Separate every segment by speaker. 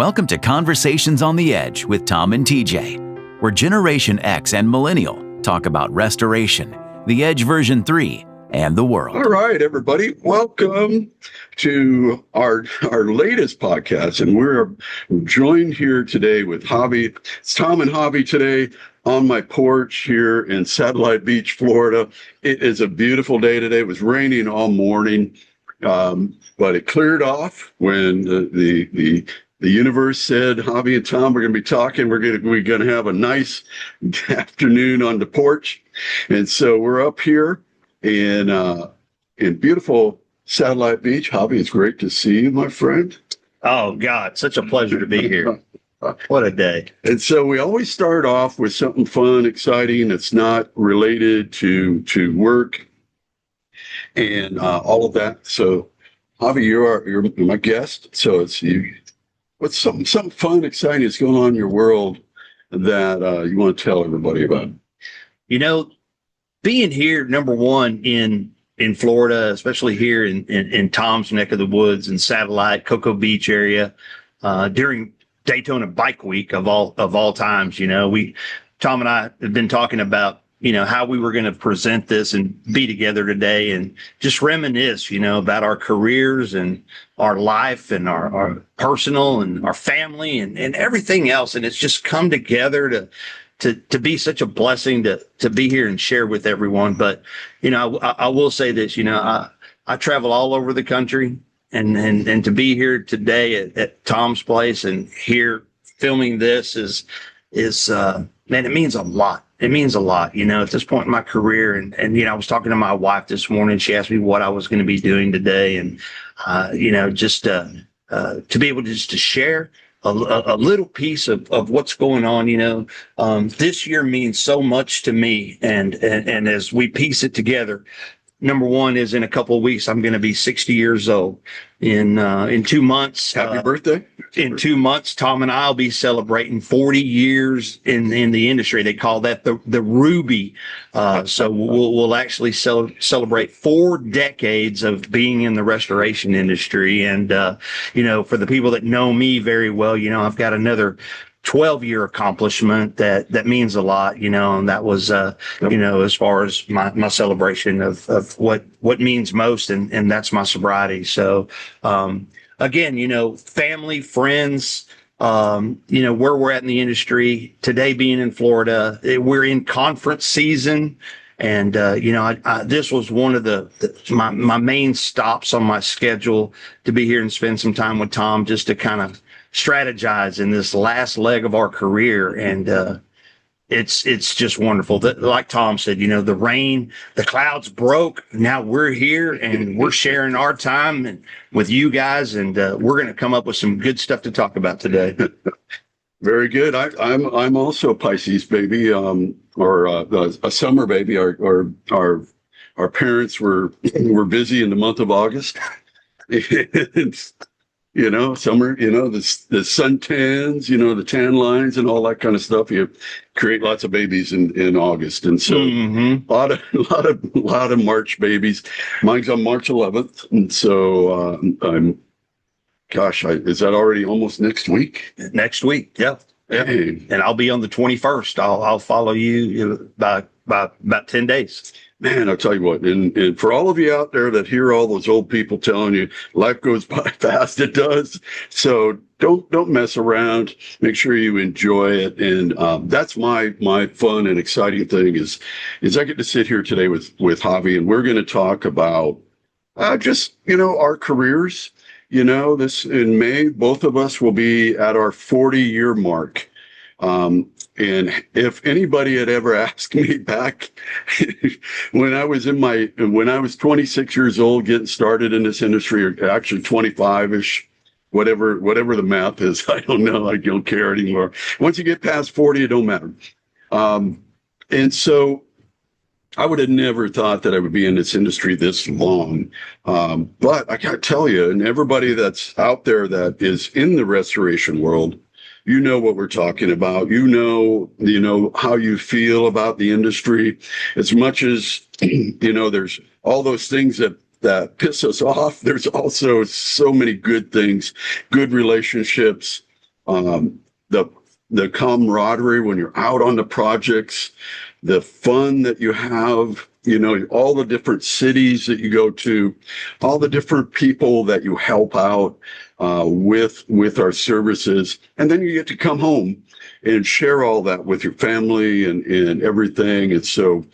Speaker 1: Welcome to Conversations on the Edge with Tom and TJ, where Generation X and Millennial talk about restoration, the Edge version 3, and the world.
Speaker 2: All right, everybody. Welcome to our latest podcast. And we're joined here today with Javi. It's Tom and Javi today on my porch here in Satellite Beach, Florida. It is a beautiful day today. It was raining all morning, but it cleared off when the universe said, Javi and Tom, we're going to be talking. We're going to have a nice afternoon on the porch. And so we're up here in beautiful Satellite Beach. Javi, it's great to see you, my friend.
Speaker 3: Oh, God, such a pleasure to be here. What a day.
Speaker 2: And so we always start off with something fun, exciting, that's not related to work and all of that. So, Javi, you're my guest. So it's you. What's something fun, exciting that's going on in your world that you want to tell everybody about?
Speaker 3: You know, being here, number one, in Florida, especially here in Tom's neck of the woods and Satellite, Cocoa Beach area, during Daytona Bike Week of all times, you know, Tom and I have been talking about, you know, how we were going to present this and be together today and just reminisce, you know, about our careers and our life and our personal and our family and everything else. And it's just come together to be such a blessing to be here and share with everyone. But, you know, I will say this, you know, I travel all over the country and to be here today at Tom's place and here filming this is man, it means a lot. It means a lot, you know, at this point in my career. And you know, I was talking to my wife this morning. She asked me what I was going to be doing today. And, you know, just to be able to share a little piece of what's going on, you know, this year means so much to me. And as we piece it together, number one is in a couple of weeks, I'm going to be 60 years old. In 2 months.
Speaker 2: Happy birthday.
Speaker 3: In 2 months, Tom and I will be celebrating 40 years in the industry. They call that the Ruby. So we'll actually celebrate 4 decades of being in the restoration industry. And, you know, for the people that know me very well, you know, I've got another 12-year accomplishment that means a lot, you know, and that was, you know, as far as my celebration of what means most, and that's my sobriety. So, again, you know, family, friends, you know, where we're at in the industry today, being in Florida, we're in conference season. And, you know, this was one of my main stops on my schedule to be here and spend some time with Tom just to kind of strategize in this last leg of our career. And it's just wonderful. Like Tom said, you know, the rain, the clouds broke. Now we're here and we're sharing our time with you guys. And we're going to come up with some good stuff to talk about today.
Speaker 2: Very good. I'm also a Pisces baby, or a summer baby. Our parents were busy in the month of August. You know, summer, you know, the suntans, you know, the tan lines and all that kind of stuff. You create lots of babies in August. And so a lot of March babies. Mine's on March 11th. And so is that already almost next week?
Speaker 3: Next week. Yeah. Yeah. Hey. And I'll be on the 21st. I'll follow you by about 10 days.
Speaker 2: Man, I'll tell you what, and for all of you out there that hear all those old people telling you life goes by fast, it does. So don't mess around. Make sure you enjoy it. And that's my fun and exciting thing is I get to sit here today with Javi, and we're going to talk about just, you know, our careers. You know, this in May, both of us will be at our 40-year mark. And if anybody had ever asked me back when I was 26 years old, getting started in this industry, or actually 25-ish, whatever the math is, I don't know. I don't care anymore. Once you get past 40, it don't matter. And so I would have never thought that I would be in this industry this long. But I gotta tell you, and everybody that's out there that is in the restoration world, you know what we're talking about. You know how you feel about the industry. As much as, you know, there's all those things that piss us off, there's also so many good things, good relationships, the camaraderie when you're out on the projects, the fun that you have, all the different cities that you go to, all the different people that you help out with our services. And then you get to come home and share all that with your family and everything. And so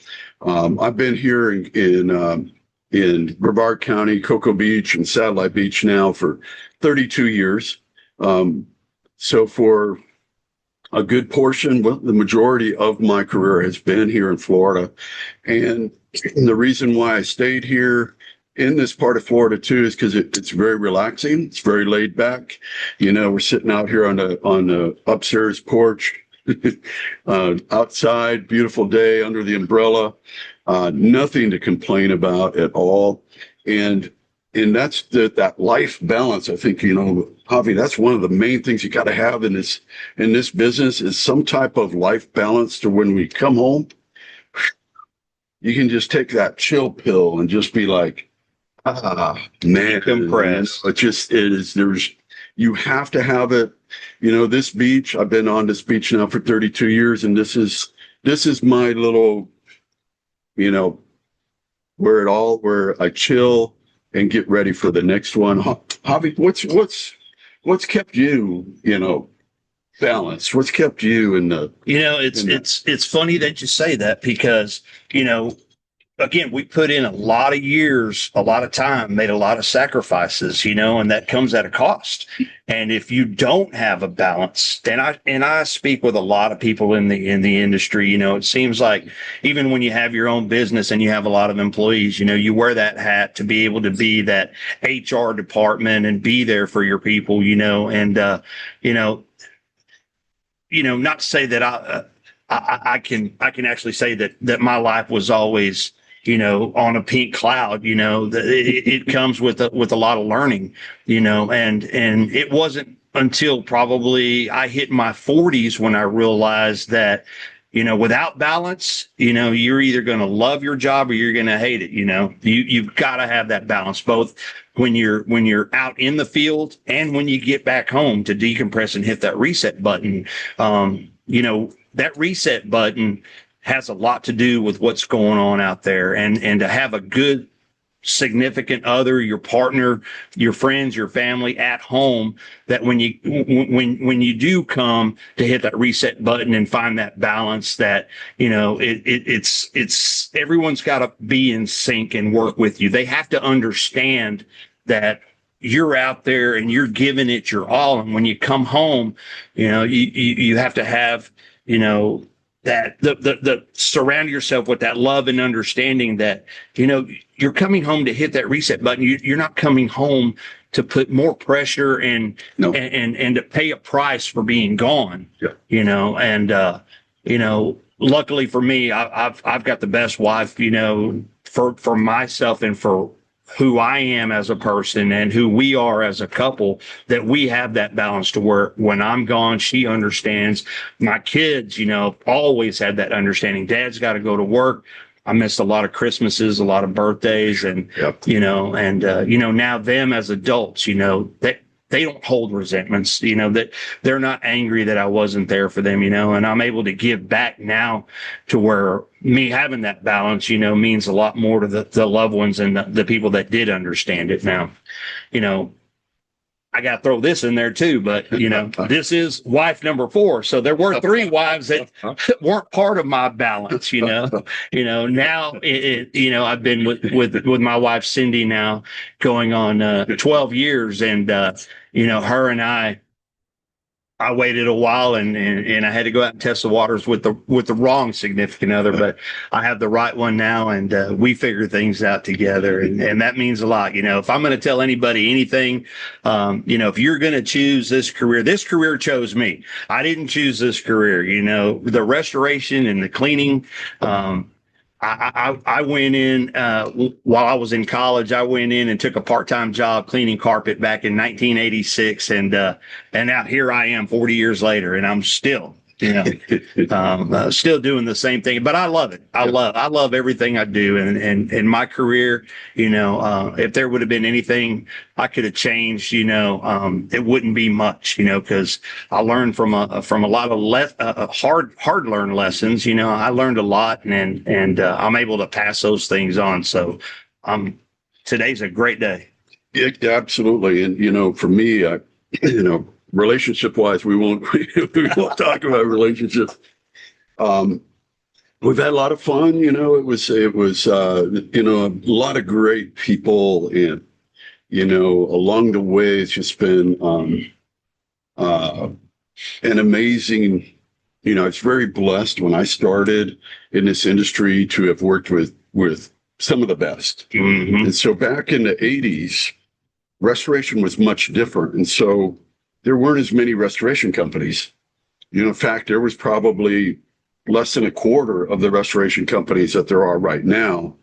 Speaker 2: I've been here in Brevard County, Cocoa Beach, and Satellite Beach now for 32 years. So for a good portion, well, the majority of my career has been here in Florida. And the reason why I stayed here in this part of Florida too is because it's very relaxing. It's very laid back. We're sitting out here on the upstairs porch, outside, beautiful day under the umbrella, nothing to complain about at all. And that's that life balance. I think, Javi, that's one of the main things you got to have in this business is some type of life balance to when we come home, you can just take that chill pill and just be like, man,
Speaker 3: compressed.
Speaker 2: You have to have it. This beach, I've been on this beach now for 32 years, and this is my little, where I chill and get ready for the next one. Javi, what's kept you, balanced? What's kept you in the?
Speaker 3: It's funny that you say that because, again, we put in a lot of years, a lot of time, made a lot of sacrifices, and that comes at a cost. And if you don't have a balance, and I speak with a lot of people in the industry, it seems like even when you have your own business and you have a lot of employees, you wear that hat to be able to be that HR department and be there for your people, and not to say that I can actually say that my life was always, on a pink cloud, it comes with a lot of learning, and it wasn't until probably I hit my 40s when I realized that, without balance, you're either going to love your job or you're going to hate it. You've got to have that balance, both when you're out in the field and when you get back home to decompress and hit that reset button. That reset button has a lot to do with what's going on out there, and to have a good significant other, your partner, your friends, your family at home, that when you do come to hit that reset button and find that balance, that it's everyone's got to be in sync and work with you. They have to understand that you're out there and you're giving it your all, and when you come home, you have to have that the surround yourself with that love and understanding that, you're coming home to hit that reset button. You're not coming home to put more pressure and to pay a price for being gone.
Speaker 2: Yeah.
Speaker 3: Luckily for me, I've got the best wife, for myself and for who I am as a person and who we are as a couple, that we have that balance to where when I'm gone, she understands. My kids, always had that understanding. Dad's got to go to work. I missed a lot of Christmases, a lot of birthdays, and,
Speaker 2: Yep.
Speaker 3: Now them as adults, they don't hold resentments, that they're not angry that I wasn't there for them, and I'm able to give back now to where me having that balance, means a lot more to the loved ones and the people that did understand it. Now, I got to throw this in there too, but this is wife number 4. So there were 3 wives that weren't part of my balance, Now I've been with my wife, Cindy, now going on 12 years, and her and I waited a while and I had to go out and test the waters with the wrong significant other, but I have the right one now, and we figure things out together, and that means a lot. If I'm going to tell anybody anything, if you're going to choose this career chose me. I didn't choose this career. The restoration and the cleaning. I went in while I was in college. I went in and took a part-time job cleaning carpet back in 1986, and now here I am 40 years later, and I'm still Still doing the same thing, but I love it. I love everything I do. And in my career, if there would have been anything I could have changed, it wouldn't be much, because I learned from a lot of hard learned lessons. I learned a lot, and I'm able to pass those things on. So, today's a great day.
Speaker 2: Yeah, absolutely. And, for me, relationship wise, we won't talk about relationships. We've had a lot of fun. It was a lot of great people, and, along the way, it's just been, an amazing, it's very blessed when I started in this industry to have worked with some of the best.
Speaker 3: Mm-hmm.
Speaker 2: And so back in the 80s, restoration was much different. And so there weren't as many restoration companies. In fact, there was probably less than a quarter of the restoration companies that there are right now.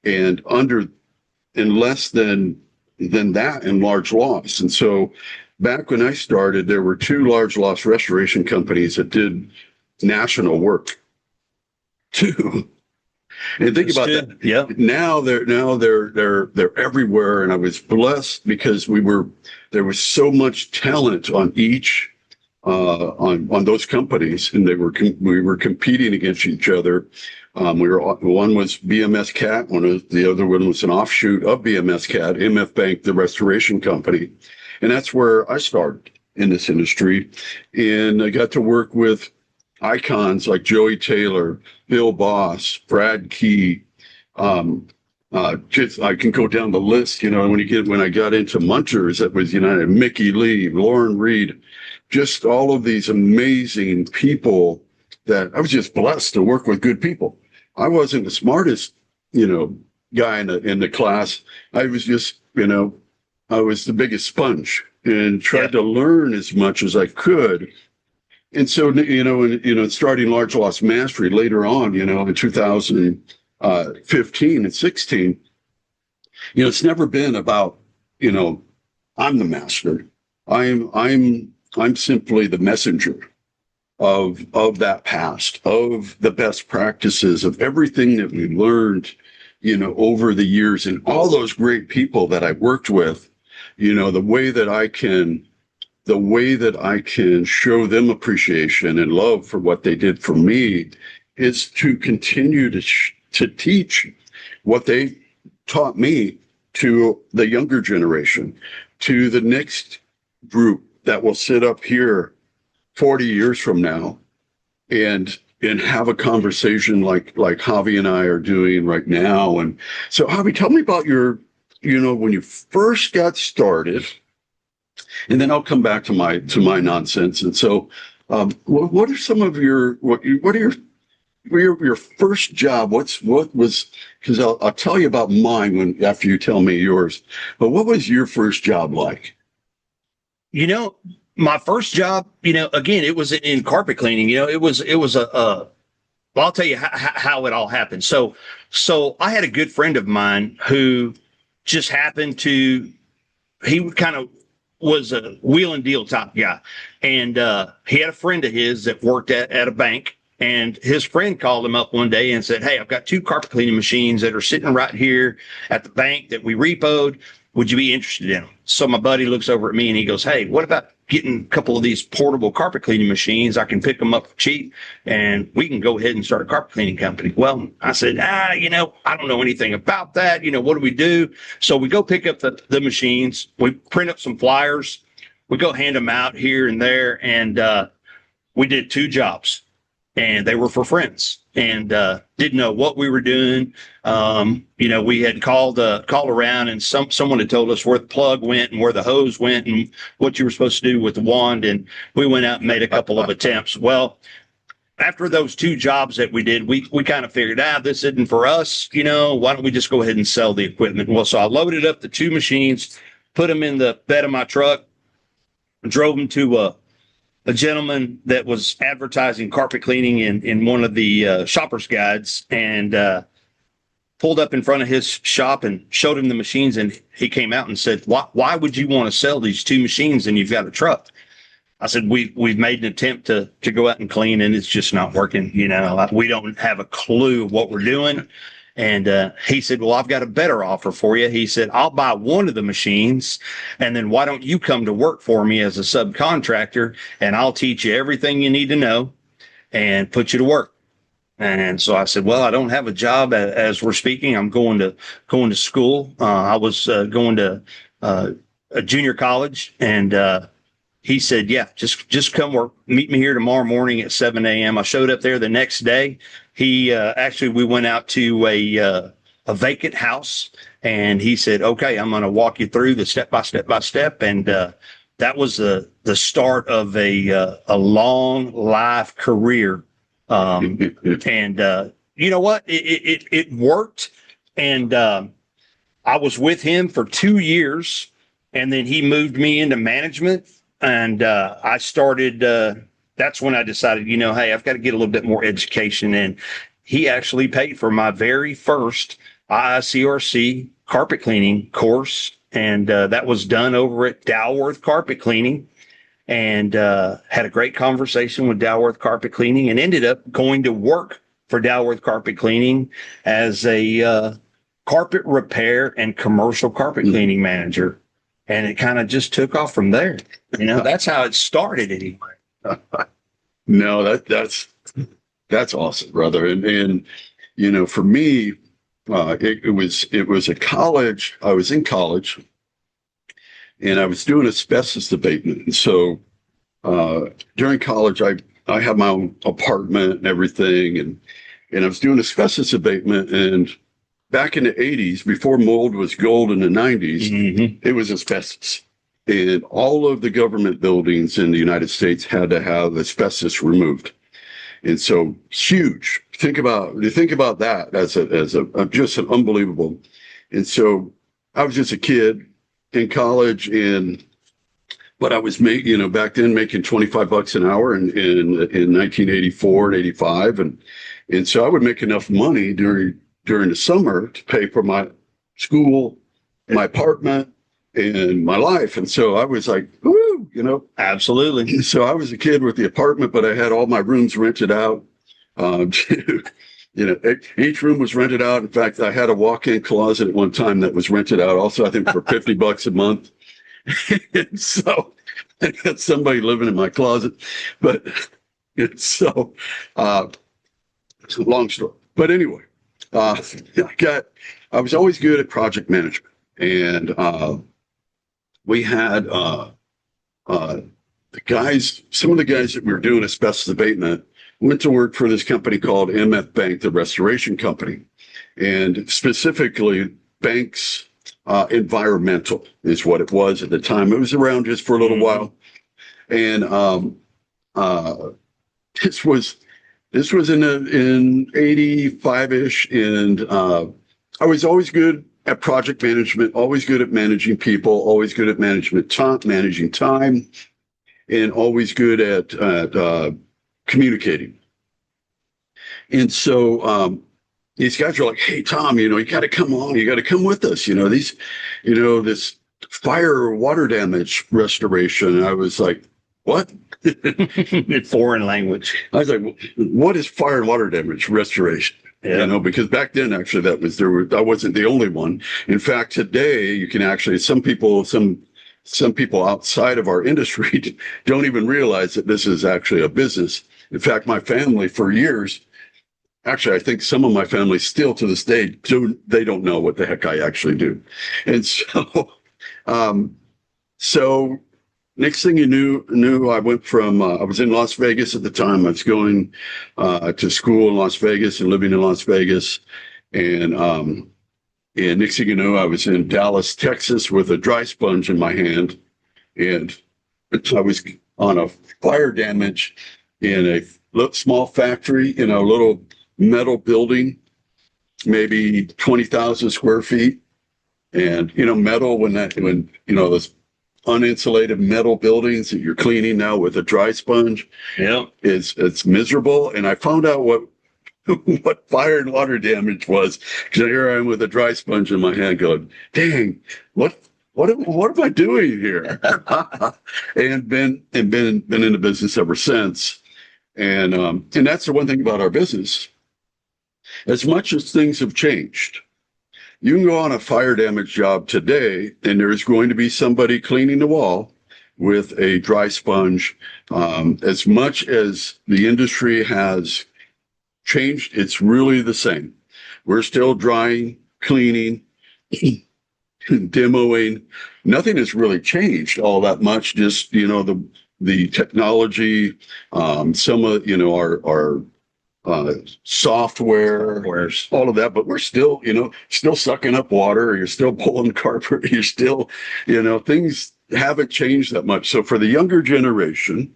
Speaker 2: And less than that in large loss. And so back when I started, there were 2 large loss restoration companies that did national work. 2. And think about that.
Speaker 3: Yeah.
Speaker 2: Now they're everywhere, and I was blessed because there was so much talent on each on those companies, and we were competing against each other. One was BMS Cat, the other one was an offshoot of BMS Cat, MF Bank, the restoration company, and that's where I started in this industry, and I got to work with icons like Joey Taylor, Bill Boss, Brad Key. I can go down the list. When I got into Munchers, that was United, Mickey Lee, Lauren Reed, just all of these amazing people that I was just blessed to work with good people. I wasn't the smartest, guy in the class. I was just, I was the biggest sponge and tried to learn as much as I could. And so, starting Large Loss Mastery later on, in 2015 and 16, it's never been about, I'm the master. I'm simply the messenger of that past, of the best practices, of everything that we learned, over the years, and all those great people that I worked with, the way that I can show them appreciation and love for what they did for me is to continue to teach what they taught me to the younger generation, to the next group that will sit up here 40 years from now and have a conversation like Javi and I are doing right now. And so, Javi, tell me about when you first got started, and then I'll come back to my nonsense. And so, what are some of your first job? What was, because I'll tell you about mine after you tell me yours. But what was your first job like?
Speaker 3: My first job, again, it was in carpet cleaning. It was well, I'll tell you how it all happened. So I had a good friend of mine who just happened to, he kind of was a wheel and deal type guy. And he had a friend of his that worked at a bank. And his friend called him up one day and said, "Hey, I've got 2 carpet cleaning machines that are sitting right here at the bank that we repoed. Would you be interested in them?" So my buddy looks over at me and he goes, "Hey, what about getting a couple of these portable carpet cleaning machines? I can pick them up cheap and we can go ahead and start a carpet cleaning company." Well, I said, I don't know anything about that. What do we do? So we go pick up the machines. We print up some flyers. We go hand them out here and there. And we did 2 jobs. And they were for friends, and didn't know what we were doing. We had called around, and someone had told us where the plug went and where the hose went and what you were supposed to do with the wand. And we went out and made a couple of attempts. Well, after those 2 jobs that we did, we kind of figured, this isn't for us. Why don't we just go ahead and sell the equipment? Well, so I loaded up the 2 machines, put them in the bed of my truck, drove them to a gentleman that was advertising carpet cleaning in one of the shopper's guides, and pulled up in front of his shop and showed him the machines. And he came out and said, why would you want to sell these 2 machines and you've got a truck? I said, we've made an attempt to go out and clean, and it's just not working. Like, we don't have a clue of what we're doing. And he said, well, I've got a better offer for you. He said, I'll buy one of the machines, and then why don't you come to work for me as a subcontractor, and I'll teach you everything you need to know and put you to work. And so I said, well, I don't have a job as we're speaking. I'm going to school. I was going to a junior college, and he said, yeah, just come work. Meet me here tomorrow morning at 7 a.m. I showed up there the next day. We went out to a vacant house, and he said, okay, I'm going to walk you through the step by step. And that was the start of a long life career. And you know what? It worked. And I was with him for 2 years, and then he moved me into management. And I started, that's when I decided, hey, I've got to get a little bit more education. And he actually paid for my very first IICRC carpet cleaning course. And that was done over at Dalworth Carpet Cleaning. And had a great conversation with Dalworth Carpet Cleaning, and ended up going to work for Dalworth Carpet Cleaning as a carpet repair and commercial carpet cleaning manager. And it kind of just took off from there. That's how it started anyway.
Speaker 2: No, that's awesome, brother. And for me, it was a college. I was in college, and I was doing asbestos abatement. And so during college, I had my own apartment and everything, and I was doing asbestos abatement. And back in the 80s, before mold was gold in the 90s, it was asbestos. And all of the government buildings in the United States had to have asbestos removed. And so huge. Think about that as a just an unbelievable. And so I was just a kid in college, but I was back then making $25 an hour in 1984 and 85. And so I would make enough money during the summer to pay for my school, my apartment, and my life. And so I was like, woo,
Speaker 3: Absolutely.
Speaker 2: So I was a kid with the apartment, but I had all my rooms rented out. Each room was rented out. In fact, I had a walk-in closet at one time that was rented out also, I think, for $50 a month. And so I got somebody living in my closet. But it's a long story. But anyway, I was always good at project management. And we had some of the guys that we were doing asbestos abatement went to work for this company called MF Bank, the restoration company. And specifically, Banks Environmental is what it was at the time. It was around just for a little while. And this was in 85-ish. And I was always good at project management, always good at managing people, always good at managing time, and always good at communicating. And so these guys are like, hey, Tom, you got to come on. You got to come with us. This fire water damage restoration. And I was like, what?
Speaker 3: It's foreign language.
Speaker 2: I was like, what is fire and water damage restoration? Yeah. Because back then, actually, I wasn't the only one. In fact, today, you can actually, some people outside of our industry don't even realize that this is actually a business. In fact, my family for years, actually, I think some of my family still to this day, they don't know what the heck I actually do. And so next thing you knew, I went from, I was in Las Vegas at the time. I was going to school in Las Vegas and living in Las Vegas. And next thing you know, I was in Dallas, Texas with a dry sponge in my hand. And I was on a fire damage in a small factory, a little metal building, maybe 20,000 square feet. And, metal, when those uninsulated metal buildings that you're cleaning now with a dry sponge, it's miserable. And I found out what fire and water damage was, because here I am with a dry sponge in my hand going, dang, what what am I doing here? And been in the business ever since. And that's the one thing about our business. As much as things have changed, you can go on a fire damage job today, and there's going to be somebody cleaning the wall with a dry sponge. As much as the industry has changed, it's really the same. We're still drying, cleaning, demoing. Nothing has really changed all that much. Just, the technology, some of, our software, all of that, but we're still, still sucking up water. You're still pulling carpet. You're still, things haven't changed that much. So for the younger generation,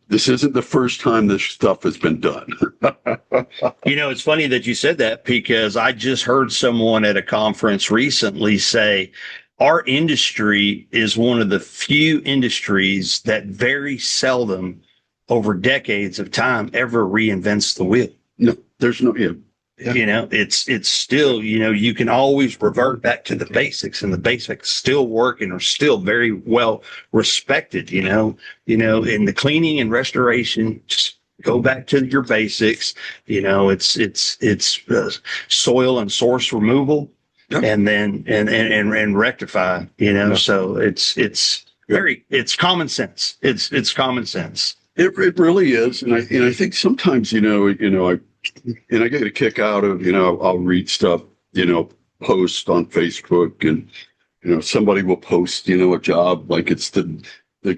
Speaker 2: this isn't the first time this stuff has been done.
Speaker 3: It's funny that you said that, because I just heard someone at a conference recently say our industry is one of the few industries that very seldom over decades of time ever reinvents the wheel.
Speaker 2: No, there's no, yeah.
Speaker 3: It's still, you can always revert back to the basics, and the basics still work and are still very well respected, in the cleaning and restoration. Just go back to your basics. It's soil and source removal, yep. And then, and rectify, yep. So it's common sense. It's common sense.
Speaker 2: It really is. And I think sometimes, I get a kick out of, I'll read stuff, posts on Facebook, and, somebody will post, a job like it's the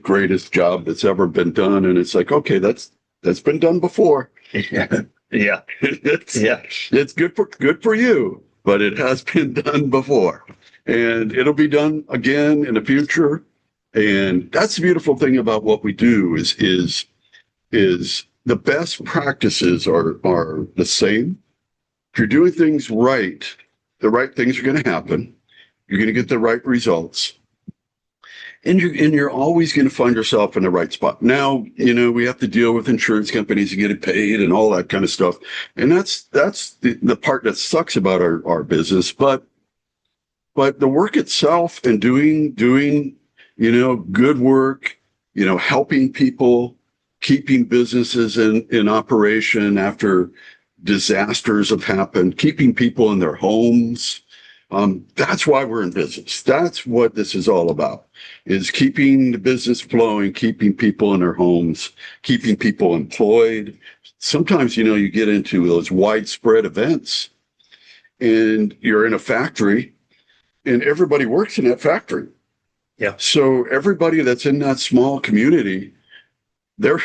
Speaker 2: greatest job that's ever been done. And it's like, okay, that's been done before.
Speaker 3: Yeah. Yeah.
Speaker 2: It's good for you, but it has been done before, and it'll be done again in the future. And that's the beautiful thing about what we do is the best practices are the same. If you're doing things right, the right things are going to happen. You're going to get the right results. And you're always going to find yourself in the right spot. Now, we have to deal with insurance companies and get it paid and all that kind of stuff. And that's the part that sucks about our business. But the work itself and doing good work, helping people, keeping businesses in operation after disasters have happened, keeping people in their homes. That's why we're in business. That's what this is all about, is keeping the business flowing, keeping people in their homes, keeping people employed. Sometimes, you get into those widespread events and you're in a factory and everybody works in that factory.
Speaker 3: Yeah.
Speaker 2: So everybody that's in that small community, their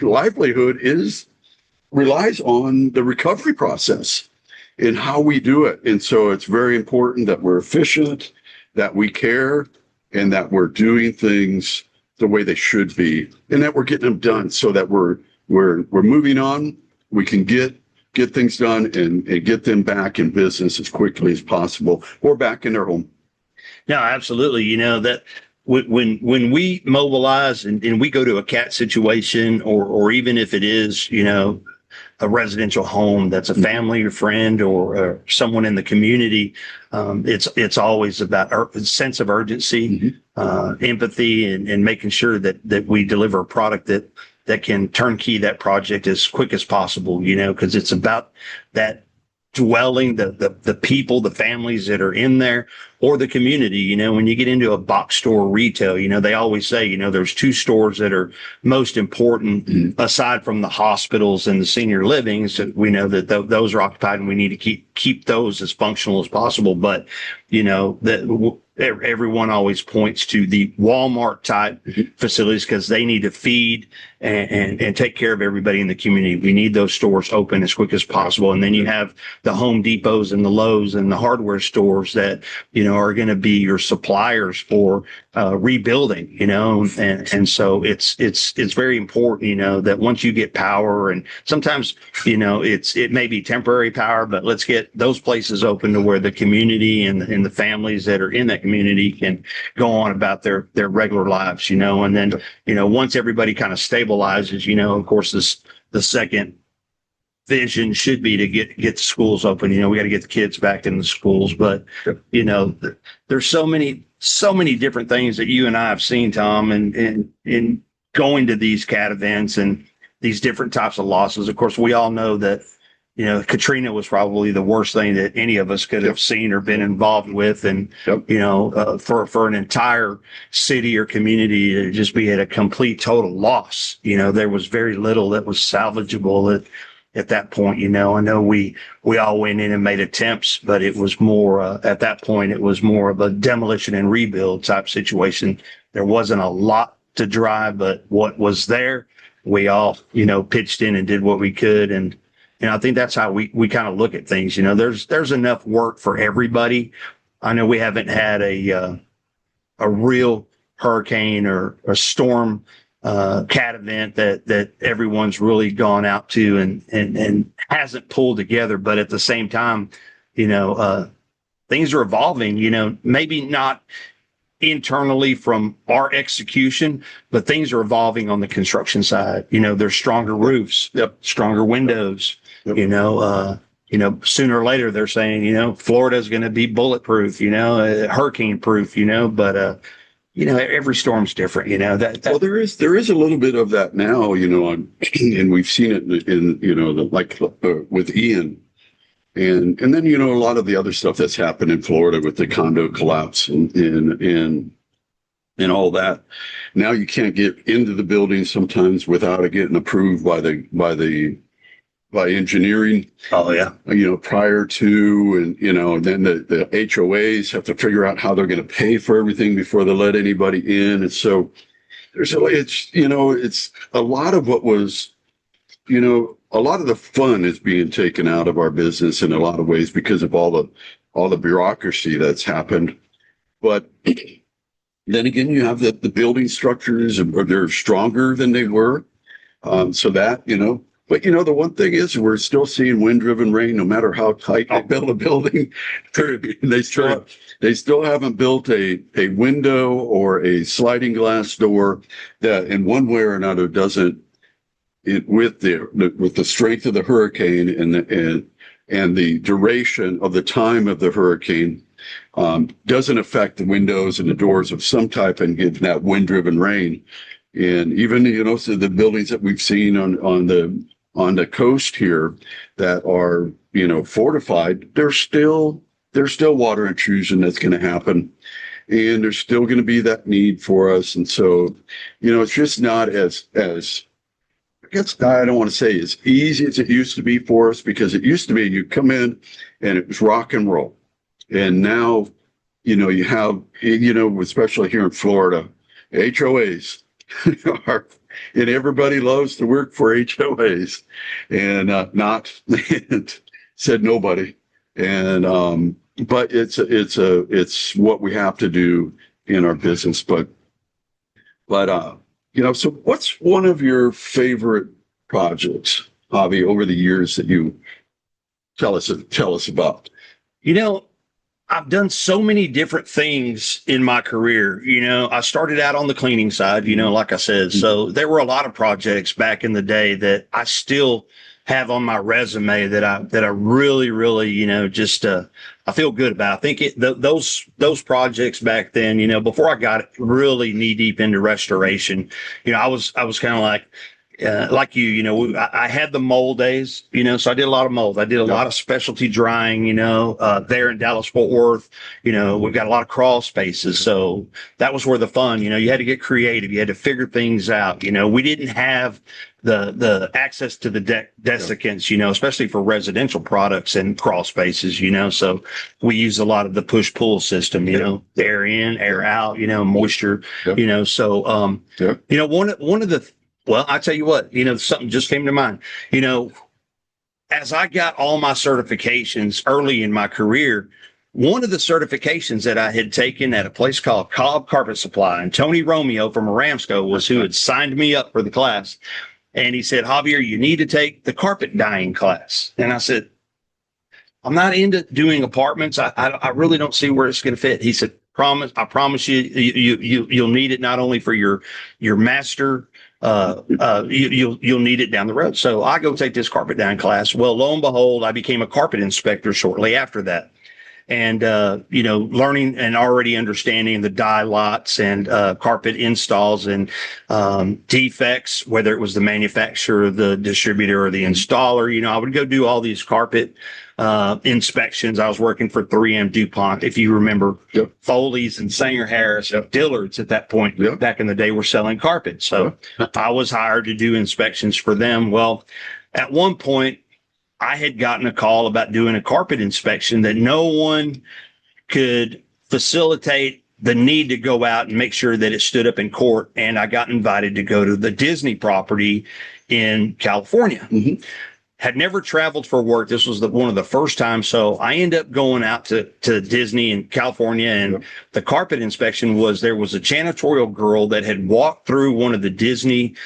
Speaker 2: livelihood relies on the recovery process and how we do it. And so it's very important that we're efficient, that we care, and that we're doing things the way they should be, and that we're getting them done so that we're moving on. We can get things done and get them back in business as quickly as possible, or back in their home.
Speaker 3: No, absolutely. That when we mobilize and we go to a CAT situation, or even if it is, a residential home that's a family or friend or someone in the community, it's always about a sense of urgency, mm-hmm. Empathy, and making sure that we deliver a product that can turnkey that project as quick as possible, because it's about that dwelling, the people, the families that are in there, or the community. When you get into a box store retail, they always say, there's two stores that are most important, mm-hmm. aside from the hospitals and the senior livings. So we know that those are occupied, and we need to keep those as functional as possible. But, that everyone always points to the Walmart type mm-hmm. facilities, because they need to feed and take care of everybody in the community. We need those stores open as quick as possible. And then you have the Home Depots and the Lowe's and the hardware stores that, are going to be your suppliers for rebuilding, and so it's very important, that once you get power, and sometimes, it may be temporary power, but let's get those places open to where the community and the families that are in that community can go on about their regular lives, and then, once everybody kind of stabilizes, of course, the second vision should be to get the schools open. We got to get the kids back in the schools, but there's so many different things that you and I have seen, Tom, and in going to these CAT events and these different types of losses. Of course, we all know that Katrina was probably the worst thing that any of us could have seen or been involved with. And, for an entire city or community to just be at a complete total loss, there was very little that was salvageable at that point. I know we all went in and made attempts, but it was more, at that point, it was more of a demolition and rebuild type situation. There wasn't a lot to drive, but what was there, we all, pitched in and did what we could. And I think that's how we kind of look at things. There's enough work for everybody. I know we haven't had a real hurricane or a storm CAT event that everyone's really gone out to and hasn't pulled together. But at the same time, things are evolving. Maybe not internally from our execution, but things are evolving on the construction side. There's stronger roofs, stronger windows. Sooner or later they're saying, Florida's going to be bulletproof, hurricane proof, but every storm's different,
Speaker 2: Well, there is a little bit of that now, and we've seen it in with Ian. And then, a lot of the other stuff that's happened in Florida with the condo collapse and all that. Now you can't get into the building sometimes without it getting approved by engineering.
Speaker 3: Oh yeah.
Speaker 2: Prior to, and then the HOAs have to figure out how they're going to pay for everything before they let anybody in. And so it's a lot of what was, a lot of the fun is being taken out of our business in a lot of ways because of all the bureaucracy that's happened. But then again, you have the building structures, and they're stronger than they were. So that, but the one thing is we're still seeing wind-driven rain, no matter how tight they build a building. They still haven't built a window or a sliding glass door that in one way or another doesn't, with the strength of the hurricane and the duration of the time of the hurricane, doesn't affect the windows and the doors of some type and give that wind-driven rain. And even, so the buildings that we've seen on the coast here that are, fortified, there's still water intrusion that's going to happen. And there's still going to be that need for us. And so, it's just not as I guess I don't want to say as easy as it used to be for us, because it used to be you come in and it was rock and roll. And now, you have, especially here in Florida, HOAs are, and everybody loves to work for HOAs and not said nobody. And, but it's what we have to do in our business. But, so what's one of your favorite projects, Javi, over the years that you tell us about?
Speaker 3: I've done so many different things in my career. I started out on the cleaning side, like I said. So there were a lot of projects back in the day that I still have on my resume that I really, really, I feel good about. I think those projects back then, before I got really knee deep into restoration, I was kind of like you, I had the mold days, so I did a lot of mold. I did a lot of specialty drying, there in Dallas, Fort Worth, we've got a lot of crawl spaces. So that was where the fun, you had to get creative. You had to figure things out. We didn't have the access to the desiccants, especially for residential products and crawl spaces, so we use a lot of the push pull system, air in, air out, moisture, so, one of the, well, I tell you what, something just came to mind. As I got all my certifications early in my career, one of the certifications that I had taken at a place called Cobb Carpet Supply, and Tony Romeo from Aramsco was who had signed me up for the class. And he said, Javier, you need to take the carpet dyeing class. And I said, I'm not into doing apartments. I really don't see where it's going to fit. He said, I promise you, you'll need it not only for your master you'll need it down the road. So I go take this carpet down class. Well, lo and behold, I became a carpet inspector shortly after that. And, learning and already understanding the dye lots and carpet installs and defects, whether it was the manufacturer, the distributor, or the installer. I would go do all these carpet inspections. I was working for 3M DuPont, if you remember.
Speaker 2: Yep.
Speaker 3: Foley's and Sanger Harris, Dillard's at that point.
Speaker 2: Yep.
Speaker 3: Back in the day, were selling carpet. So I was hired to do inspections for them. Well, at one point, I had gotten a call about doing a carpet inspection that no one could facilitate the need to go out and make sure that it stood up in court. And I got invited to go to the Disney property in California.
Speaker 2: Mm-hmm.
Speaker 3: Had never traveled for work. This was one of the first times. So I ended up going out to Disney in California, and the carpet inspection there was a janitorial girl that had walked through one of the Disney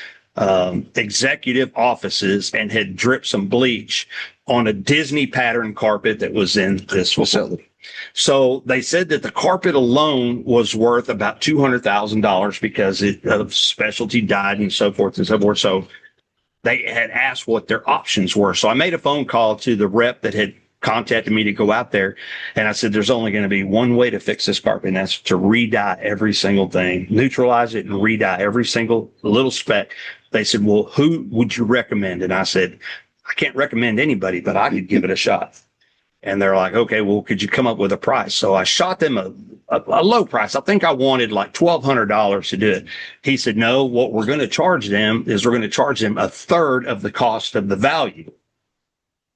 Speaker 3: executive offices and had dripped some bleach on a Disney pattern carpet that was in this facility. So they said that the carpet alone was worth about $200,000 because of specialty dyed and so forth and so forth. So they had asked what their options were. So I made a phone call to the rep that had contacted me to go out there. And I said, there's only going to be one way to fix this carpet, and that's to re-dye every single thing, neutralize it and re-dye every single little speck. They said, well, who would you recommend? And I said, I can't recommend anybody, but I could give it a shot. And they're like, okay, well, could you come up with a price? So I shot them a low price. I think I wanted like $1,200 to do it. He said, no, what we're going to charge them is we're going to charge them a third of the cost of the value.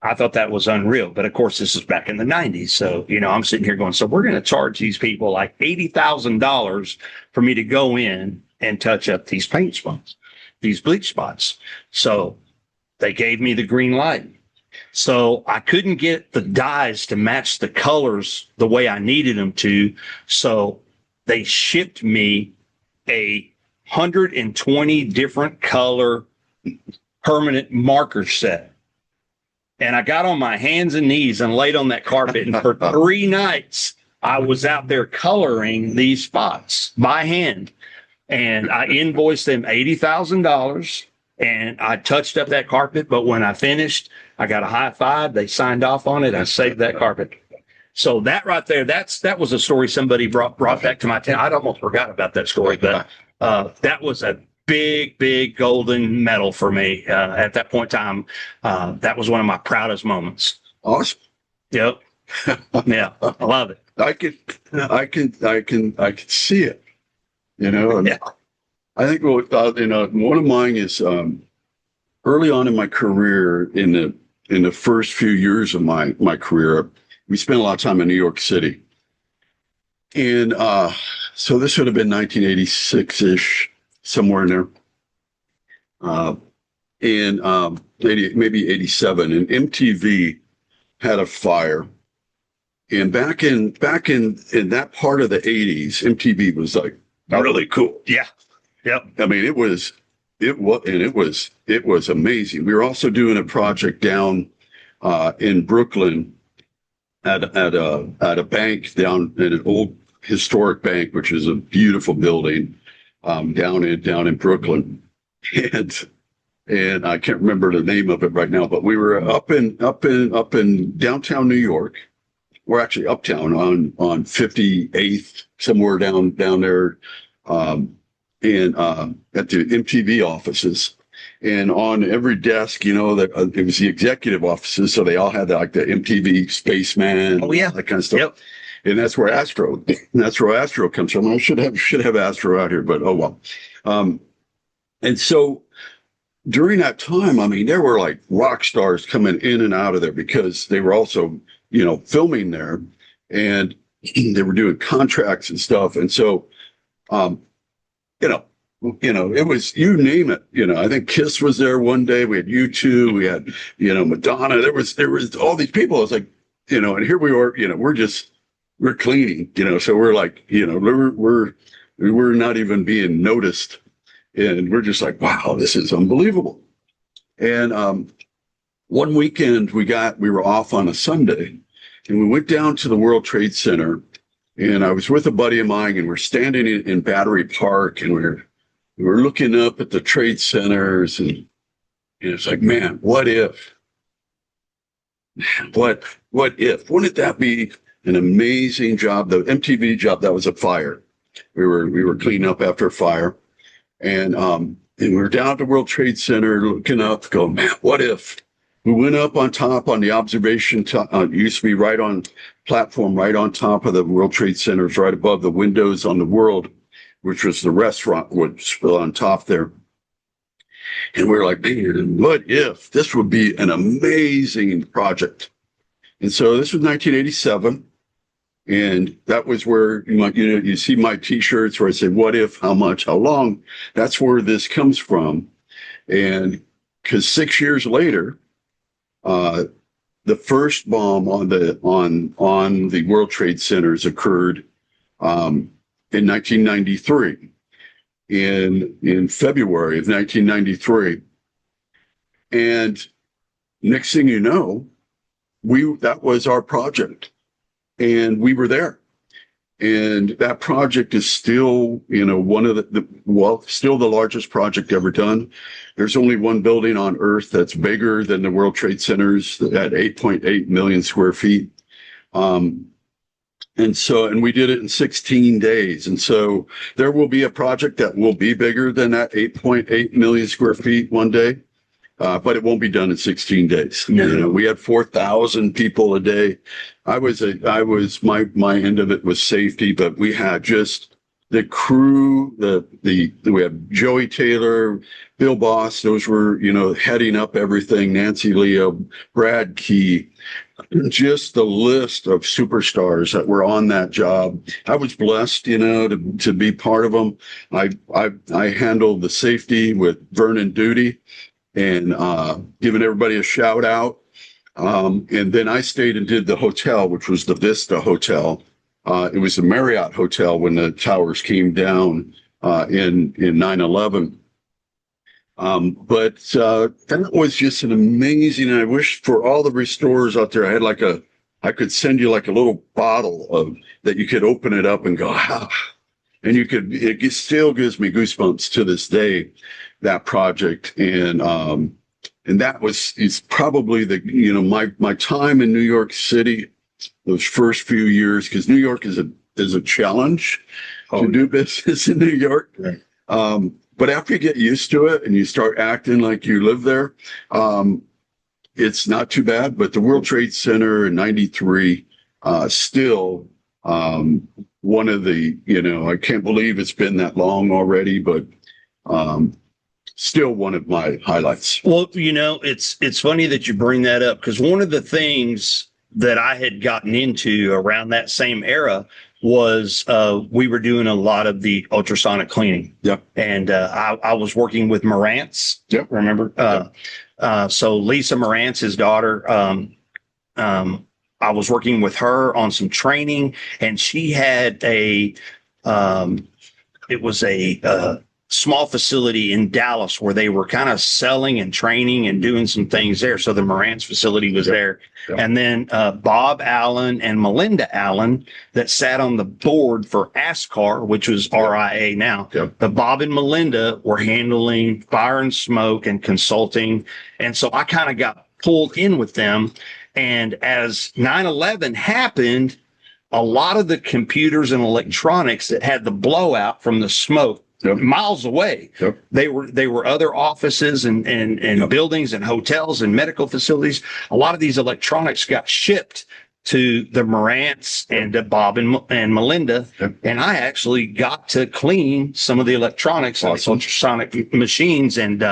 Speaker 3: I thought that was unreal. But of course, this is back in the 90s. So, I'm sitting here going, so we're going to charge these people like $80,000 for me to go in and touch up these paint spots, these bleach spots. So they gave me the green light. So I couldn't get the dyes to match the colors the way I needed them to. So they shipped me a 120 different color permanent marker set. And I got on my hands and knees and laid on that carpet. And for 3 nights, I was out there coloring these spots by hand. And I invoiced them $80,000. And I touched up that carpet. But when I finished, I got a high five. They signed off on it. I saved that carpet. So that right there, that was a story somebody brought back to my attention. I'd almost forgot about that story. But that was a big golden medal for me at that point in time. That was one of my proudest moments.
Speaker 2: Awesome.
Speaker 3: Yep. Yeah, I love it.
Speaker 2: I could see it.
Speaker 3: Yeah.
Speaker 2: I think one of mine is early on in my career, in the first few years of my career, we spent a lot of time in New York City, and so this would have been 1986-ish. Somewhere in there, and maybe 87, and MTV had a fire. And back in that part of the 80s, MTV was like really cool.
Speaker 3: Yeah, yep.
Speaker 2: I mean, it was amazing. We were also doing a project down in Brooklyn at a bank down in an old historic bank, which is a beautiful building. Down in Brooklyn, and I can't remember the name of it right now, but we were up in downtown New York. We're actually uptown on 58th, somewhere down there, and at the MTV offices. And on every desk, that it was the executive offices, so they all had the MTV Spaceman, that kind of stuff. Yep. And that's where Astro comes from. I should have Astro out here, but oh well. And so during that time, I mean, there were like rock stars coming in and out of there because they were also, filming there, and they were doing contracts and stuff. And so, it was, you name it. I think Kiss was there one day. We had U2, we had, Madonna. There was all these people. I was like, and here we are. We're cleaning, so we're like, we're not even being noticed, and we're just like, wow, this is unbelievable. And one weekend we were off on a Sunday, and we went down to the World Trade Center, and I was with a buddy of mine, and we're standing in Battery Park, and we're we're looking up at the trade centers, and it's like, man, what if? What if? Wouldn't that be an amazing job? The MTV job, that was a fire. We were cleaning up after a fire, and we were down at the World Trade Center looking up, go, man, what if? We went up on top on the observation, used to be right on platform, right on top of the World Trade Centers, right above the windows on the World, which was the restaurant, was on top there. And we were like, man, what if? This would be an amazing project. And so this was 1987. And that was where, you see my T-shirts where I say, what if, how much, how long? That's where this comes from. And because 6 years later, the first bomb on the World Trade Centers occurred in 1993, in February of 1993, and next thing you know, that was our project, and we were there. And that project is still, one of still the largest project ever done. There's only one building on Earth that's bigger than the World Trade Centers at 8.8 million square feet. And we did it in 16 days. And so there will be a project that will be bigger than that 8.8 million square feet one day. But it won't be done in 16 days. No. We had 4,000 people a day. My end of it was safety, but we had just the crew, we had Joey Taylor, Bill Boss, those were, heading up everything, Nancy Leo, Brad Key, just the list of superstars that were on that job. I was blessed, to be part of them. I handled the safety with Vernon Duty, and giving everybody a shout out. And then I stayed and did the hotel, which was the Vista Hotel. It was the Marriott Hotel when the towers came down in 9/11. But that was just an amazing, and I wish for all the restorers out there, I could send you like a little bottle that you could open it up and go, ah. And it still gives me goosebumps to this day, that project. And it's probably my time in New York City, those first few years, because New York is a challenge to do business in New York. Right. But after you get used to it and you start acting like you live there, it's not too bad. But the World Trade Center in 93, still, one of the, I can't believe it's been that long already, but still one of my highlights.
Speaker 3: Well, it's funny that you bring that up, because one of the things that I had gotten into around that same era was we were doing a lot of the ultrasonic cleaning.
Speaker 2: Yep.
Speaker 3: And I was working with Marantz.
Speaker 2: Yep.
Speaker 3: Remember?
Speaker 2: Yep.
Speaker 3: So Lisa Marantz, his daughter, I was working with her on some training, and she had it was a small facility in Dallas where they were kind of selling and training and doing some things there. So the Marantz facility was there. Yep. And then Bob Allen and Melinda Allen that sat on the board for ASCAR, which was RIA now.
Speaker 2: Yep.
Speaker 3: But Bob and Melinda were handling fire and smoke and consulting. And so I kind of got pulled in with them. And as 9/11 happened, a lot of the computers and electronics that had the blowout from the smoke, yep, miles away,
Speaker 2: yep,
Speaker 3: they were other offices and yep, buildings and hotels and medical facilities. A lot of these electronics got shipped to the Marantz and to Bob and Melinda.
Speaker 2: Yep.
Speaker 3: And I actually got to clean some of the electronics on the ultrasonic machines. And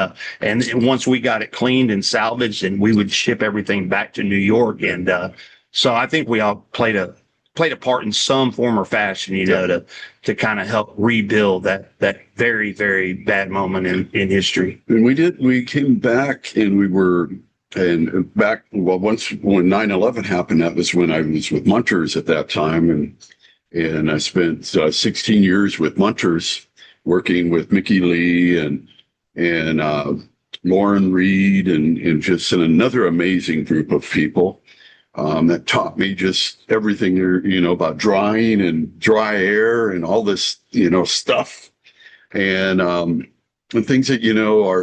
Speaker 3: once we got it cleaned and salvaged, and we would ship everything back to New York. And so I think we all played a part in some form or fashion, to kind of help rebuild that very, very bad moment in history.
Speaker 2: And we came back, and once when 9/11 happened, that was when I was with Munters at that time. And I spent 16 years with Munters, working with Mickey Lee and Lauren Reed and just another amazing group of people. That taught me just everything, about drying and dry air and all this, stuff. And and things that,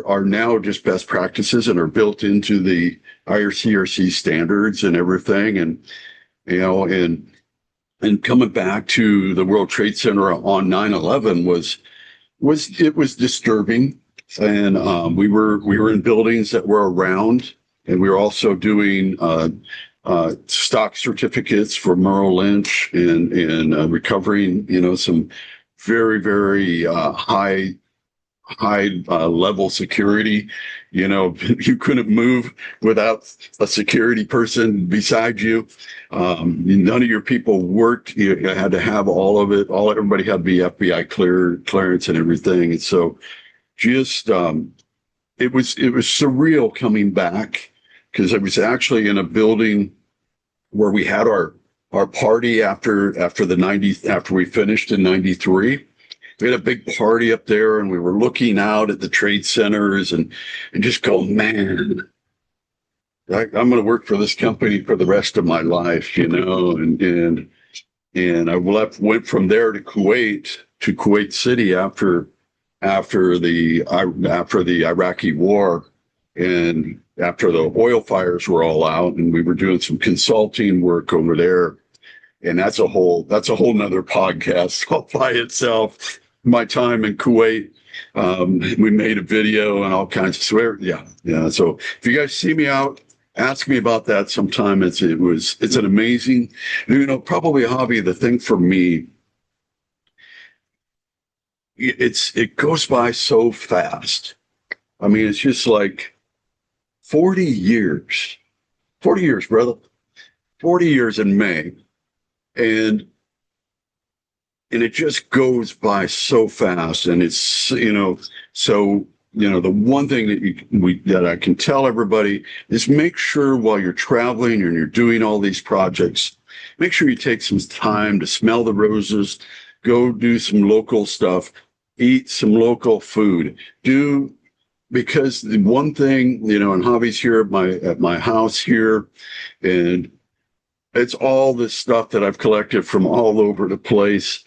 Speaker 2: are now just best practices and are built into the IRCRC standards and everything. And, and coming back to the World Trade Center on 9/11 was disturbing. And we were in buildings that were around, and we were also doing stock certificates for Merrill Lynch and recovering, some very, very high level security. You couldn't move without a security person beside you. None of your people worked. You had to have all of it. Everybody had to be FBI clearance and everything. And so just, it was surreal coming back, because I was actually in a building where we had our party after we finished in 93. We had a big party up there, and we were looking out at the trade centers and just go, man, I'm going to work for this company for the rest of my life, and I went from there to Kuwait City after the Iraqi war, and after the oil fires were all out, and we were doing some consulting work over there. And that's a whole nother podcast all by itself. My time in Kuwait, we made a video and all kinds of swear. Yeah. So if you guys see me out, ask me about that sometime. It's an amazing, probably a hobby. The thing for me, it goes by so fast. I mean, it's just like 40 years, brother, 40 years in May. And it just goes by so fast. And it's, so, the one thing that I can tell everybody is make sure while you're traveling and you're doing all these projects, make sure you take some time to smell the roses, go do some local stuff, eat some local food, because the one thing, and hobbies here at my house here, and it's all this stuff that I've collected from all over the place,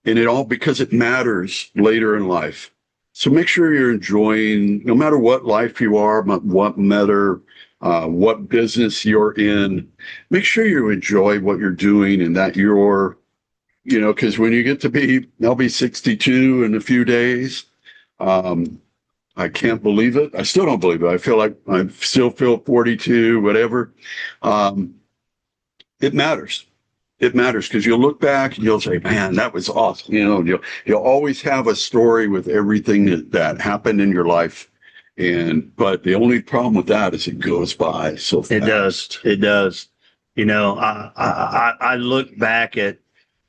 Speaker 2: and it all, because it matters later in life. So make sure you're enjoying, no matter what life you are, what business you're in, make sure you enjoy what you're doing, and that you're, because when you get to I'll be 62 in a few days. I can't believe it. I still don't believe it. I feel like I still feel 42, whatever. It matters. It matters, because you'll look back and you'll say, man, that was awesome. You'll always have a story with everything that happened in your life. But the only problem with that is it goes by so fast.
Speaker 3: It does. I look back at,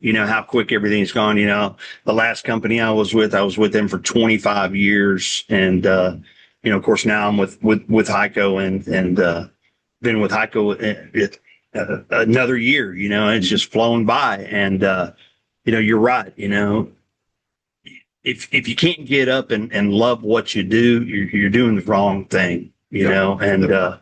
Speaker 3: how quick everything's gone. The last company I was with them for 25 years. And, of course, now I'm with HYCO and been with HYCO another year, it's just flown by. And, you're right. If you can't get up and love what you do, you're doing the wrong thing, and,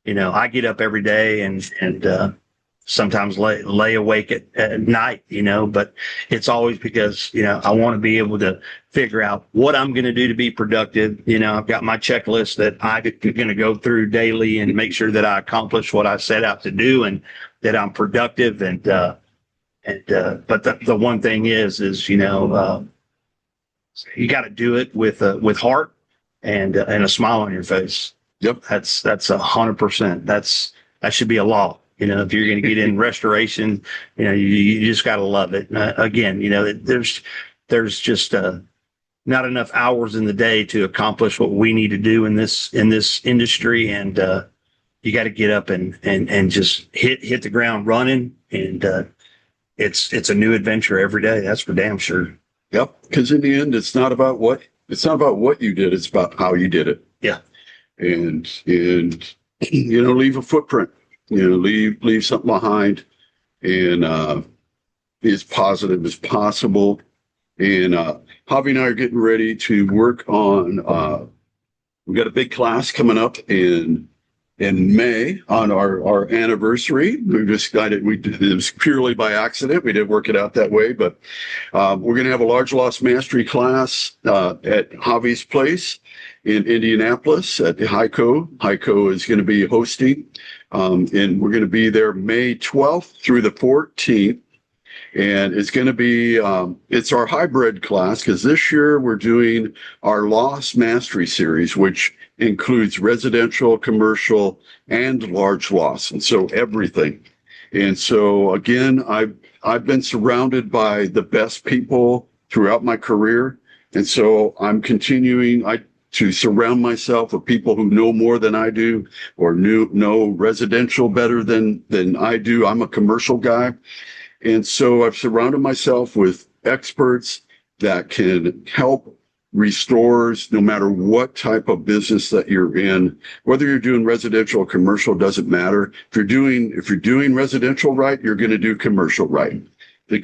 Speaker 3: I get up every day and sometimes lay awake at night, but it's always because, I want to be able to figure out what I'm going to do to be productive. I've got my checklist that I'm going to go through daily and make sure that I accomplish what I set out to do and that I'm productive. But the one thing is, you got to do it with heart and a smile on your face.
Speaker 2: Yep.
Speaker 3: That's 100%. That should be a law. If you're going to get in restoration, you just got to love it. Again, there's just not enough hours in the day to accomplish what we need to do in this industry, and you got to get up and just hit the ground running. And it's a new adventure every day. That's for damn sure.
Speaker 2: Yep. Because in the end, it's not about what you did. It's about how you did it.
Speaker 3: Yeah.
Speaker 2: And leave a footprint. Leave something behind, and be as positive as possible. And Javi and I are getting ready to work on. We've got a big class coming up in in May on our anniversary. We decided it was purely by accident. We didn't work it out that way, but we're going to have a large loss mastery class at Javi's place in Indianapolis at the HYCO. HYCO is going to be hosting, and we're going to be there May 12th through the 14th. And it's going to be, it's our hybrid class because this year we're doing our loss mastery series, which includes residential, commercial, and large loss. And so everything. And so again, I've been surrounded by the best people throughout my career. And so I'm continuing to surround myself with people who know more than I do or know residential better than I do. I'm a commercial guy. And so I've surrounded myself with experts that can help restorers, no matter what type of business that you're in, whether you're doing residential or commercial, doesn't matter. If you're doing residential right, you're going to do commercial right. The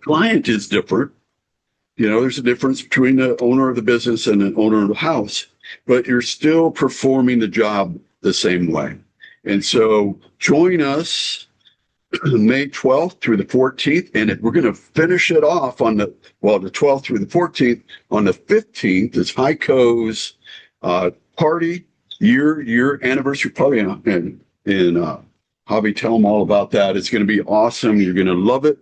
Speaker 2: client is different. You know, there's a difference between the owner of the business and the owner of the house, but you're still performing the job the same way. And so join us May 12th through the 14th, and we're going to finish it off on the 12th through the 14th. On the 15th is HYCO's party, year anniversary party, and Javi, tell them all about that. It's going to be awesome. You're going to love it.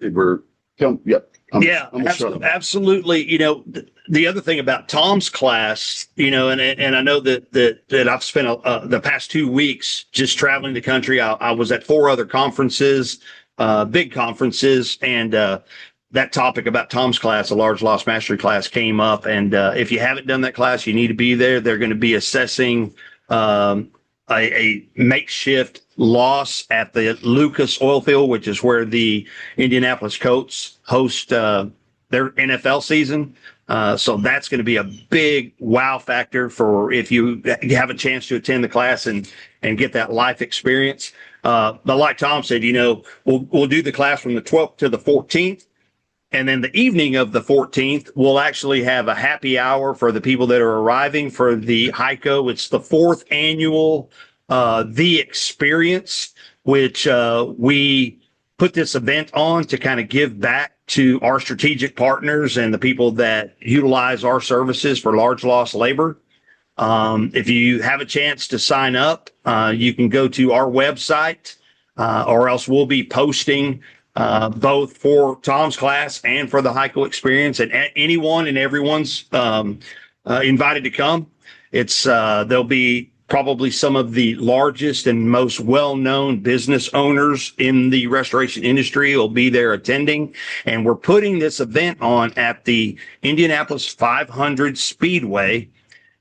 Speaker 3: Absolutely. You know, the other thing about Tom's class, you know, and I know that I've spent the past 2 weeks just traveling the country. I was at 4 other conferences, big conferences, and that topic about Tom's class, a large loss mastery class, came up. And if you haven't done that class, you need to be there. They're going to be assessing a makeshift loss at the Lucas oil field, which is where the Indianapolis Colts host their NFL season. So that's going to be a big wow factor for if you have a chance to attend the class and get that life experience. But like Tom said, you know, we'll do the class from the 12th to the 14th. And then the evening of the 14th, we'll actually have a happy hour for the people that are arriving for the HYCO. It's the 4th annual The Experience, which we put this event on to kind of give back to our strategic partners and the people that utilize our services for large loss labor. If you have a chance to sign up, you can go to our website, or else we'll be posting both for Tom's class and for the HYCO experience, and anyone and everyone's invited to come. There'll be probably some of the largest and most well-known business owners in the restoration industry will be there attending. And we're putting this event on at the Indianapolis 500 Speedway.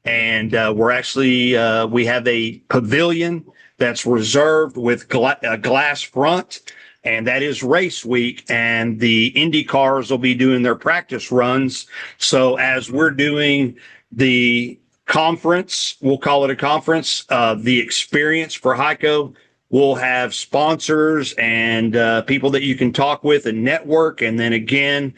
Speaker 3: And we're actually, we have a pavilion that's reserved with a glass front. And that is race week, and the Indy cars will be doing their practice runs. So as we're doing the conference, we'll call it a conference, the experience for HYCO, we'll have sponsors and people that you can talk with and network. And then again,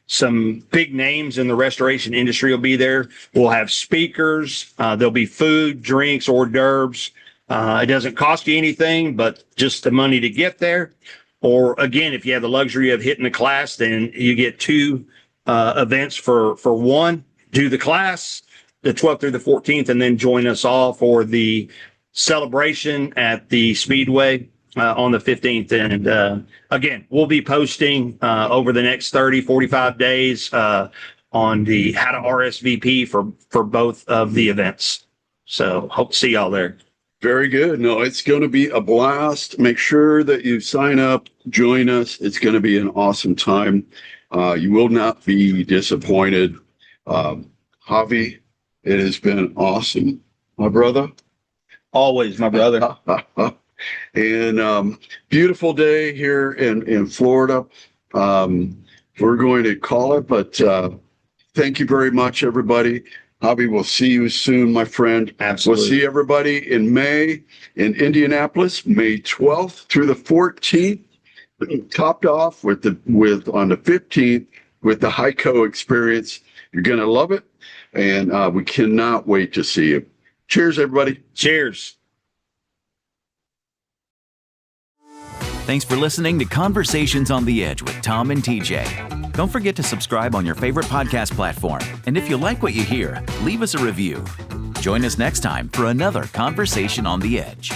Speaker 3: some big names in the restoration industry will be there. We'll have speakers. There'll be food, drinks, hors d'oeuvres. It doesn't cost you anything, but just the money to get there. Or again, if you have the luxury of hitting the class, then you get 2 events for one. Do the class, the 12th through the 14th, and then join us all for the celebration at the Speedway on the 15th. And again, we'll be posting over the next 45 days on the how to RSVP for both of the events. So hope to see y'all there.
Speaker 2: Very good. No, it's going to be a blast. Make sure that you sign up, join us. It's going to be an awesome time. You will not be disappointed. Javi, it has been awesome, my brother.
Speaker 3: Always, my brother.
Speaker 2: And beautiful day here in Florida. We're going to call it, but thank you very much, everybody. Javi, we'll see you soon, my friend.
Speaker 3: Absolutely.
Speaker 2: We'll see everybody in May in Indianapolis, May 12th through the 14th, topped off on the 15th with the HYCO experience. You're going to love it. And we cannot wait to see you. Cheers, everybody.
Speaker 3: Cheers.
Speaker 1: Thanks for listening to Conversations on the Edge with Tom and TJ. Don't forget to subscribe on your favorite podcast platform. And if you like what you hear, leave us a review. Join us next time for another Conversation on the Edge.